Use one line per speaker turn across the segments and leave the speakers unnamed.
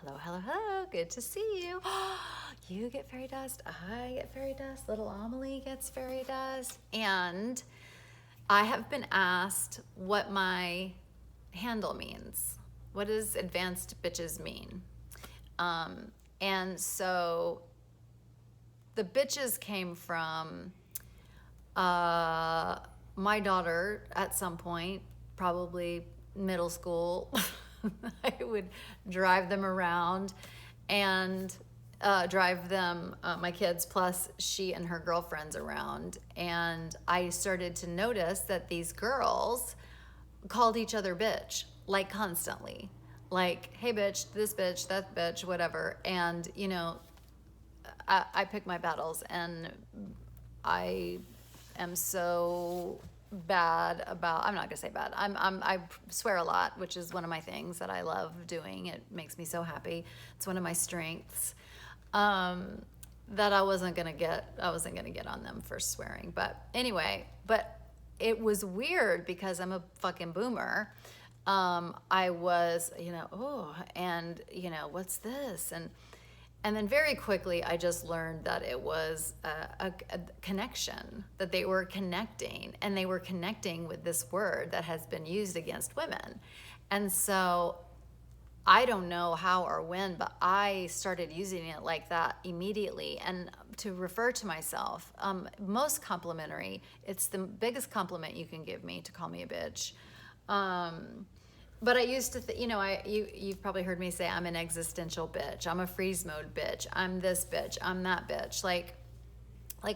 Hello, hello, hello. Good to see you. You get fairy dust. I get fairy dust. Little Amelie gets fairy dust. And I have been asked what my handle means. What does advanced bitches mean? And so the bitches came from my daughter at some point, probably middle school. I would drive them around and drive them, my kids, plus she and her girlfriends around. And I started to notice that these girls called each other bitch, like constantly. Like, hey, bitch, this bitch, that bitch, whatever. And, you know, I pick my battles, and I am so bad about, I'm not gonna say bad, I swear a lot, which is one of my things that I love doing. It makes me so happy. It's one of my strengths. That I wasn't gonna get on them for swearing. But anyway, but it was weird because I'm a fucking boomer. I was, and what's this? And then very quickly, I just learned that it was a connection, that they were connecting, and they were connecting with this word that has been used against women. And so I don't know how or when, but I started using it like that immediately. And to refer to myself, most complimentary, it's the biggest compliment you can give me to call me a bitch. But I used to, you've probably heard me say I'm an existential bitch. I'm a freeze mode bitch. I'm this bitch. I'm that bitch. Like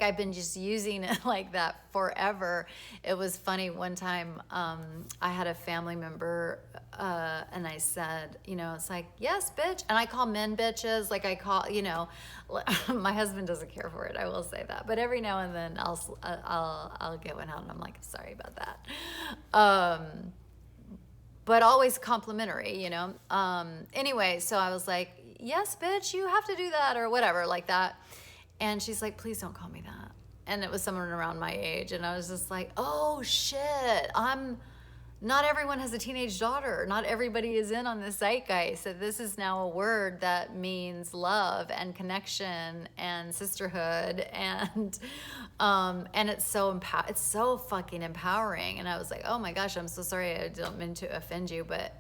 I've been just using it like that forever. It was funny one time, I had a family member, and I said, it's like, yes, bitch. And I call men bitches. Like I call, my husband doesn't care for it. I will say that. But every now and then I'll get one out and I'm like, sorry about that. But always complimentary, Anyway, so I was like, yes, bitch, you have to do that or whatever, like that. And she's like, please don't call me that. And it was someone around my age. And I was just like, oh, shit, not everyone has a teenage daughter. Not everybody is in on this zeitgeist. So this is now a word that means love and connection and sisterhood, and it's so fucking empowering. And I was like, oh my gosh, I'm so sorry. I don't mean to offend you, but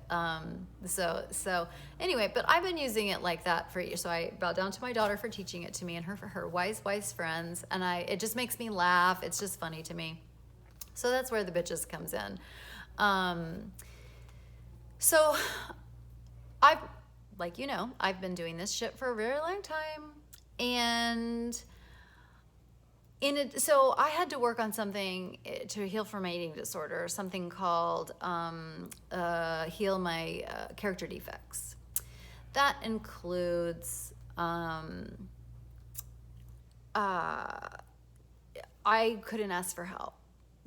so anyway. But I've been using it like that for years. So I bow down to my daughter for teaching it to me, and her wise friends, and it just makes me laugh. It's just funny to me. So that's where the bitches comes in. So I've been doing this shit for a very long time, and so I had to work on something to heal from my eating disorder, something called heal my character defects. That includes I couldn't ask for help.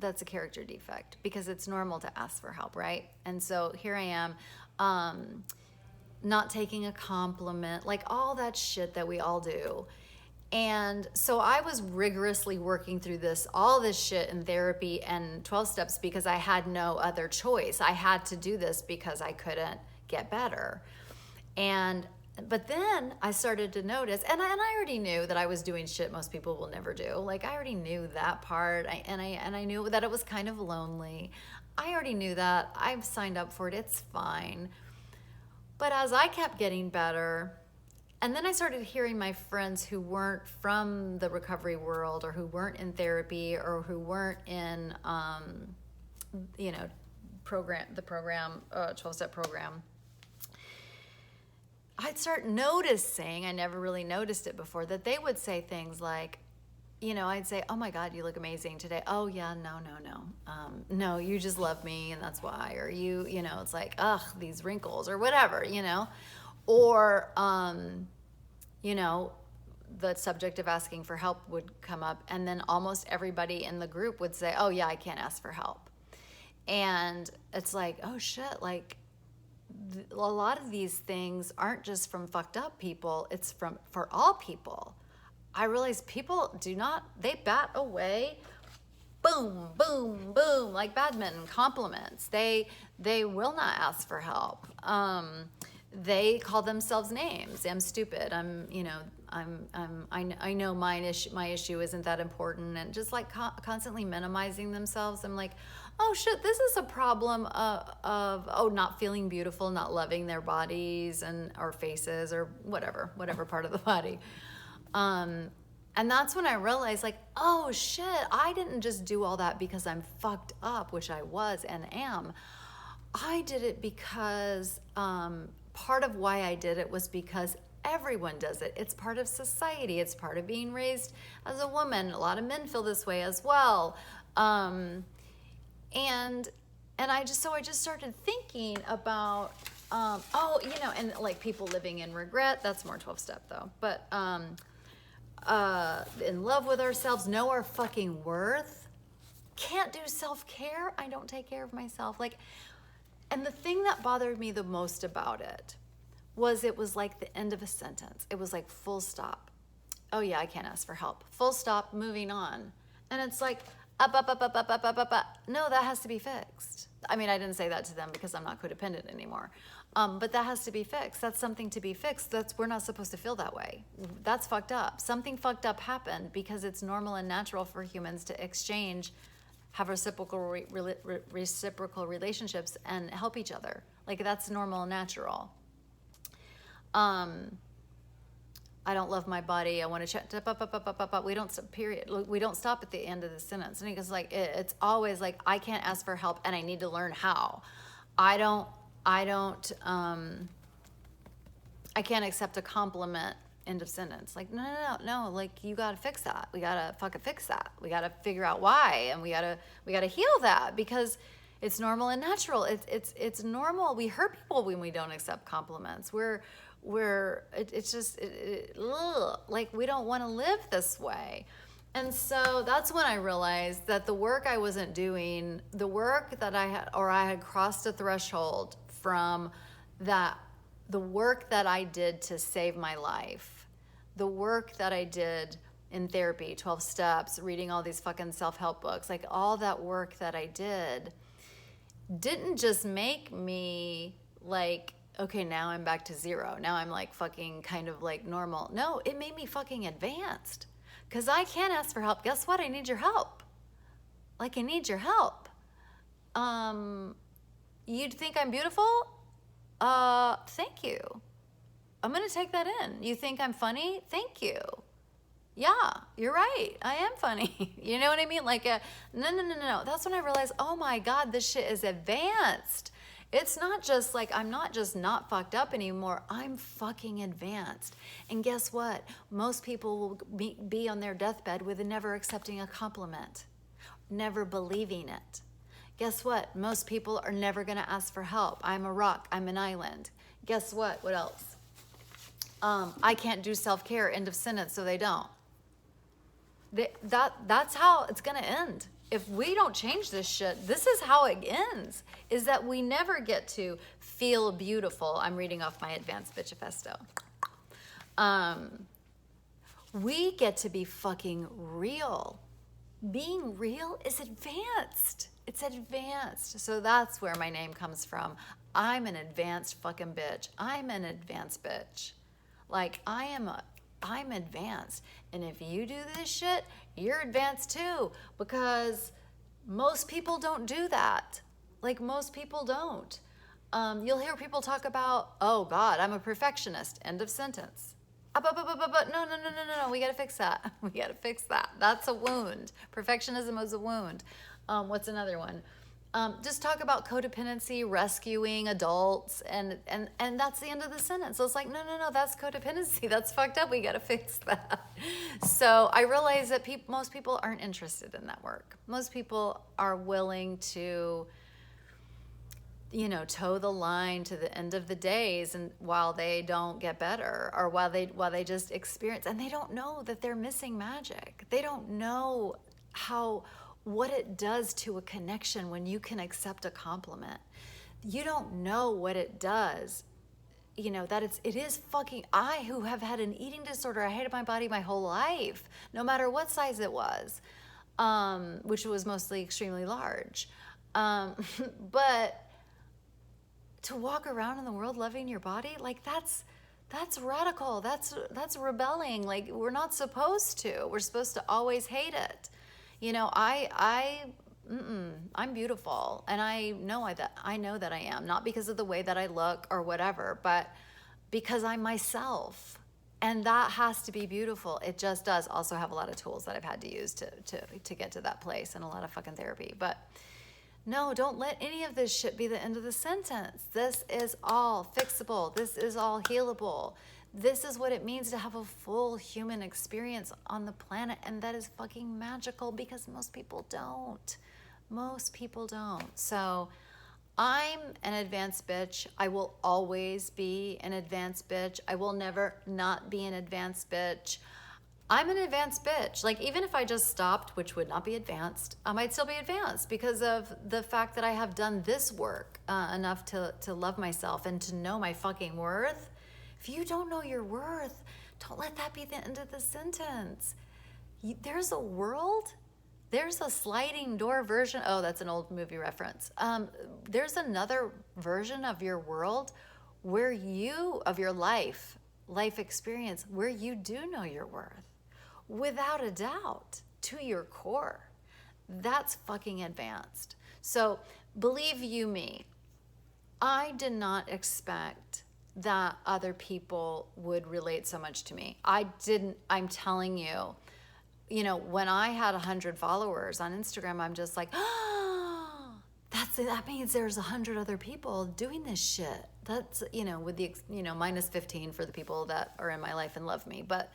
That's a character defect because it's normal to ask for help, right? And so here I am, not taking a compliment, like all that shit that we all do. And so I was rigorously working through all this shit in therapy and 12 steps because I had no other choice. I had to do this because I couldn't get better. But then I started to notice, and I already knew that I was doing shit most people will never do. Like I already knew that part, and I knew that it was kind of lonely. I already knew that. I've signed up for it. It's fine. But as I kept getting better, and then I started hearing my friends who weren't from the recovery world, or who weren't in therapy, or who weren't in, the program, 12-step program. I'd start noticing, I never really noticed it before, that they would say things like, I'd say, oh my God, you look amazing today. Oh yeah, no. No, you just love me and that's why. Or it's like, ugh, these wrinkles or whatever, Or, the subject of asking for help would come up, and then almost everybody in the group would say, oh yeah, I can't ask for help. And it's like, oh shit, like, a lot of these things aren't just from fucked up people, it's for all people. I realize people they bat away, boom, boom, boom, like badminton, compliments. They will not ask for help. they call themselves names. I'm stupid. I know my issue isn't that important, and just like constantly minimizing themselves. I'm like, oh shit, this is a problem of not feeling beautiful, not loving their bodies and or faces or whatever part of the body. And that's when I realized, like, oh shit, I didn't just do all that because I'm fucked up, which I was and am. I did it because part of why I did it was because everyone does it. It's part of society. It's part of being raised as a woman. A lot of men feel this way as well. And I just started thinking about, and like people living in regret. That's more 12-step though. But in love with ourselves, know our fucking worth. Can't do self-care. I don't take care of myself. Like, and the thing that bothered me the most about it was like the end of a sentence. It was like full stop. Oh yeah, I can't ask for help. Full stop, moving on. And it's like, up. No, that has to be fixed. I mean, I didn't say that to them because I'm not codependent anymore. But that has to be fixed. That's something to be fixed. We're not supposed to feel that way. That's fucked up. Something fucked up happened because it's normal and natural for humans to exchange, have reciprocal relationships and help each other. Like, that's normal and natural. I don't love my body. I want to check. We don't stop, period. We don't stop at the end of the sentence. And it's like, it's always like, I can't ask for help and I need to learn how. I can't accept a compliment. End of sentence. Like, no. Like, you gotta fix that. We gotta fucking fix that. We gotta figure out why, and we gotta heal that because it's normal and natural. It's normal. We hurt people when we don't accept compliments. It's just like we don't want to live this way. And so that's when I realized that the work I wasn't doing, the work that I had crossed a threshold from that, the work that I did to save my life, the work that I did in therapy, 12 steps, reading all these fucking self-help books, like all that work that I did didn't just make me like, okay, now I'm back to zero. Now I'm like fucking kind of like normal. No, it made me fucking advanced. Because I can't ask for help. Guess what? I need your help. Like, I need your help. You'd think I'm beautiful? Thank you. I'm going to take that in. You think I'm funny? Thank you. Yeah, you're right. I am funny. You know what I mean? Like, no. That's when I realized, oh my God, this shit is advanced. It's not just like, I'm not just not fucked up anymore. I'm fucking advanced. And guess what? Most people will be on their deathbed with never accepting a compliment, never believing it. Guess what? Most people are never going to ask for help. I'm a rock. I'm an island. Guess what? What else? I can't do self-care. End of sentence. So they don't. That's how it's going to end. If we don't change this shit, this is how it ends, is that we never get to feel beautiful. I'm reading off my Advanced Bitchifesto. We get to be fucking real. Being real is advanced. It's advanced. So that's where my name comes from. I'm an advanced fucking bitch. I'm an advanced bitch. Like, I'm advanced. And if you do this shit, you're advanced too, because most people don't do that. Like, most people don't. You'll hear people talk about, oh God, I'm a perfectionist. End of sentence. No. We gotta fix that. We gotta fix that. That's a wound. Perfectionism is a wound. What's another one? Just talk about codependency, rescuing adults, and that's the end of the sentence. So it's like, no, that's codependency. That's fucked up. We got to fix that. So I realize that most people aren't interested in that work. Most people are willing to, toe the line to the end of the days, and while they don't get better, or while they just experience, and they don't know that they're missing magic. They don't know what it does to a connection when you can accept a compliment. You don't know what it does. That it is fucking, I who have had an eating disorder, I hated my body my whole life, no matter what size it was, which was mostly extremely large. But to walk around in the world loving your body, like that's radical. That's rebelling. Like, we're not supposed to. We're supposed to always hate it. You know, I'm beautiful, and I know that I am, not because of the way that I look or whatever, but because I'm myself. And that has to be beautiful. It just does. Also have a lot of tools that I've had to use to get to that place, and a lot of fucking therapy. But no, don't let any of this shit be the end of the sentence. This is all fixable. This is all healable. This is what it means to have a full human experience on the planet. And that is fucking magical, because most people don't. Most people don't. So I'm an advanced bitch. I will always be an advanced bitch. I will never not be an advanced bitch. I'm an advanced bitch. Like, even if I just stopped, which would not be advanced, I might still be advanced because of the fact that I have done this work enough to love myself and to know my fucking worth. If you don't know your worth, don't let that be the end of the sentence. There's a world, there's a sliding door version. Oh, that's an old movie reference. There's another version of your world where of your life experience, where you do know your worth. Without a doubt, to your core. That's fucking advanced. So believe you me, I did not expect that other people would relate so much to me. I'm telling you, when I had 100 followers on Instagram, I'm just like, oh, that means there's 100 other people doing this shit. That's, with the, minus 15 for the people that are in my life and love me. But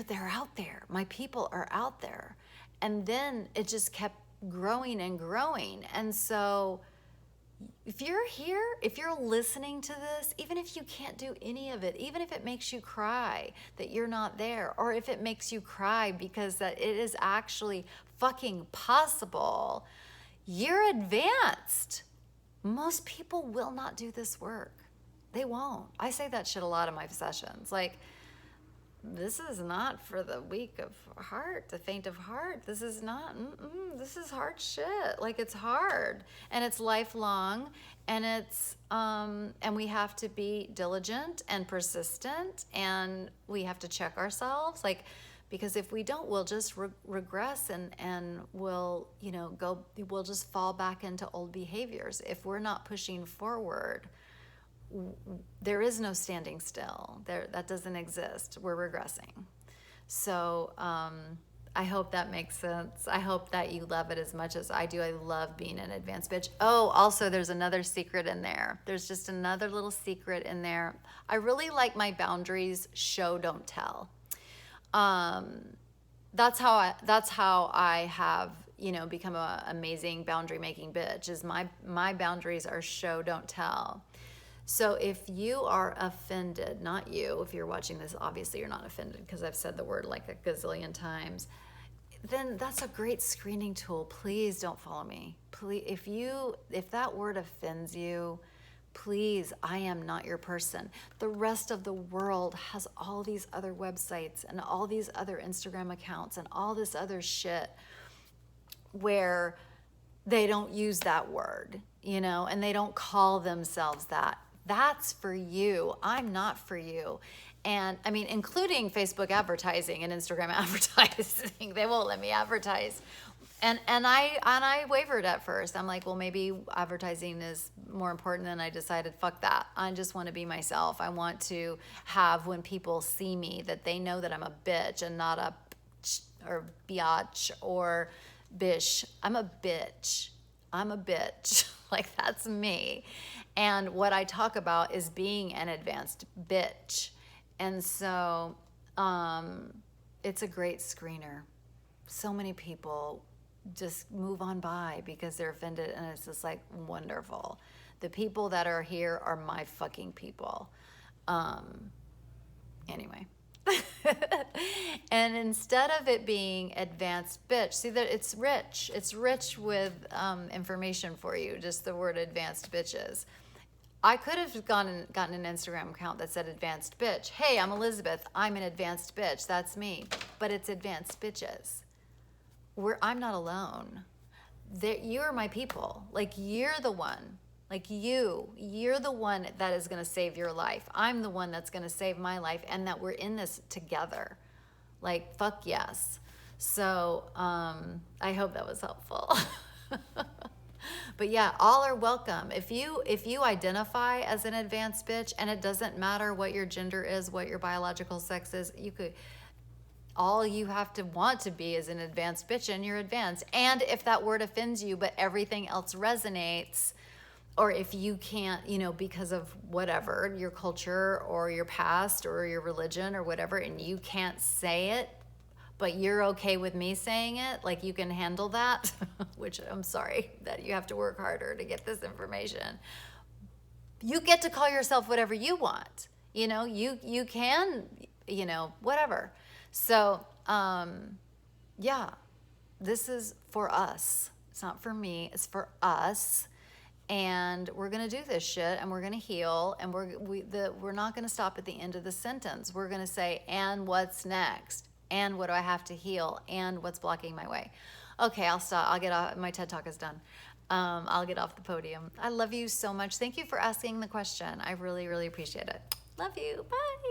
they're out there. My people are out there. And then it just kept growing and growing. And so if you're here, if you're listening to this, even if you can't do any of it, even if it makes you cry that you're not there, or if it makes you cry because that it is actually fucking possible, you're advanced. Most people will not do this work. They won't. I say that shit a lot in my sessions. Like, this is not for the weak of heart, the faint of heart. This is not, this is hard shit. Like, it's hard, and it's lifelong, and it's, and we have to be diligent and persistent, and we have to check ourselves. Like, because if we don't, we'll just regress, and we'll, we'll just fall back into old behaviors. If we're not pushing forward, there is no standing still. That doesn't exist. We're regressing. So I hope that makes sense. I hope that you love it as much as I do. I love being an advanced bitch. Oh, also, there's another secret in there. There's just another little secret in there. I really like my boundaries, show, don't tell. That's how I have, become an amazing boundary making bitch. Is my boundaries are show, don't tell. So if you are offended, not you, if you're watching this, obviously you're not offended because I've said the word like a gazillion times, then that's a great screening tool. Please don't follow me. Please, if that word offends you, please, I am not your person. The rest of the world has all these other websites and all these other Instagram accounts and all this other shit where they don't use that word, and they don't call themselves that. That's for you. I'm not for you. And I mean, including Facebook advertising and Instagram advertising, they won't let me advertise. And I wavered at first. I'm like, well, maybe advertising is more important. And I decided, fuck that. I just want to be myself. I want to have, when people see me, that they know that I'm a bitch and not a or biatch or bish. I'm a bitch. Like, that's me. And what I talk about is being an advanced bitch. And so it's a great screener. So many people just move on by because they're offended, and it's just like, wonderful. The people that are here are my fucking people. Anyway. And instead of it being advanced bitch, see that it's rich with information for you, just the word advanced bitches. I could have gotten an Instagram account that said advanced bitch. Hey, I'm Elizabeth. I'm an advanced bitch. That's me. But it's advanced bitches. I'm not alone. You're my people. Like, you're the one. Like you're the one that is going to save your life. I'm the one that's going to save my life, and that we're in this together. Like, fuck yes. So I hope that was helpful. But yeah, all are welcome. If you identify as an advanced bitch, and it doesn't matter what your gender is, what your biological sex is, all you have to want to be is an advanced bitch, and you're advanced. And if that word offends you, but everything else resonates, or if you can't, because of whatever, your culture or your past or your religion or whatever, and you can't say it, but you're okay with me saying it, like you can handle that, which I'm sorry that you have to work harder to get this information. You get to call yourself whatever you want. You can, whatever. So, yeah, this is for us. It's not for me, it's for us. And we're going to do this shit, and we're going to heal, and we're not going to stop at the end of the sentence. We're going to say, and what's next? And what do I have to heal? And what's blocking my way? Okay, I'll stop. I'll get off. My TED Talk is done. I'll get off the podium. I love you so much. Thank you for asking the question. I really, really appreciate it. Love you. Bye.